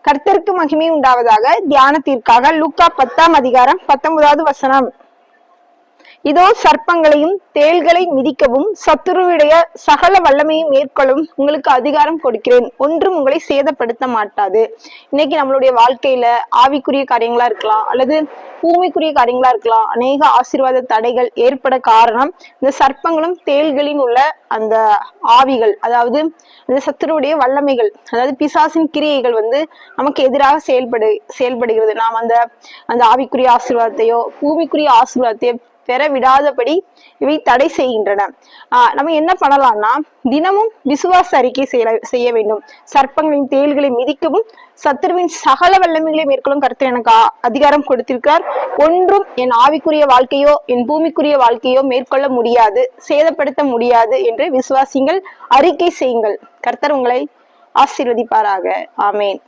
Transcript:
கர்த்தருக்கு மகிமை உண்டாவதாக. தியானத்திற்காக லூக்கா 10ஆம் அதிகாரம் 19வது வசனம். இதோ சர்ப்பங்களையும் தேள்களை மிதிக்கவும் சத்துருவுடைய சகல வல்லமையும் மேற்கொள்ளவும் உங்களுக்கு அதிகாரம் கொடுக்கிறேன், ஒன்றும் உங்களை சேதப்படுத்த மாட்டாது. இன்னைக்கு நம்மளுடைய வாழ்க்கையில ஆவிக்குரிய காரியங்களா இருக்கலாம் அல்லது பூமிக்குரிய காரியங்களா இருக்கலாம், அநேக ஆசீர்வாத தடைகள் ஏற்பட காரணம் இந்த சர்ப்பங்களும் தேள்களின் உள்ள அந்த ஆவிகள், அதாவது இந்த சத்துருவுடைய வல்லமைகள், அதாவது பிசாசின் கிரியைகள் நமக்கு எதிராக செயல்படுகிறது. நாம் அந்த ஆவிக்குரிய ஆசீர்வாதத்தையோ பூமிக்குரிய ஆசீர்வாதத்தையோ பெற விடாதபடி இவை தடை செய்கின்றன. நம்ம என்ன பண்ணலாம்னா, தினமும் விசுவாச அறிக்கை செய்ய வேண்டும். சர்ப்பங்களின் தேள்களை மிதிக்கவும் சத்துருவின் சகல வல்லமைகளை மேற்கொள்ளும் கர்த்தர் எனக்கு அதிகாரம் கொடுத்திருக்கிறார், ஒன்றும் என் ஆவிக்குரிய வாழ்க்கையோ என் பூமிக்குரிய வாழ்க்கையோ மேற்கொள்ள முடியாது, சேதப்படுத்த முடியாது என்று விசுவாசிங்கள், அறிக்கை செய்யுங்கள். கர்த்தர் உங்களை ஆசீர்வதிப்பாராக. ஆமேன்.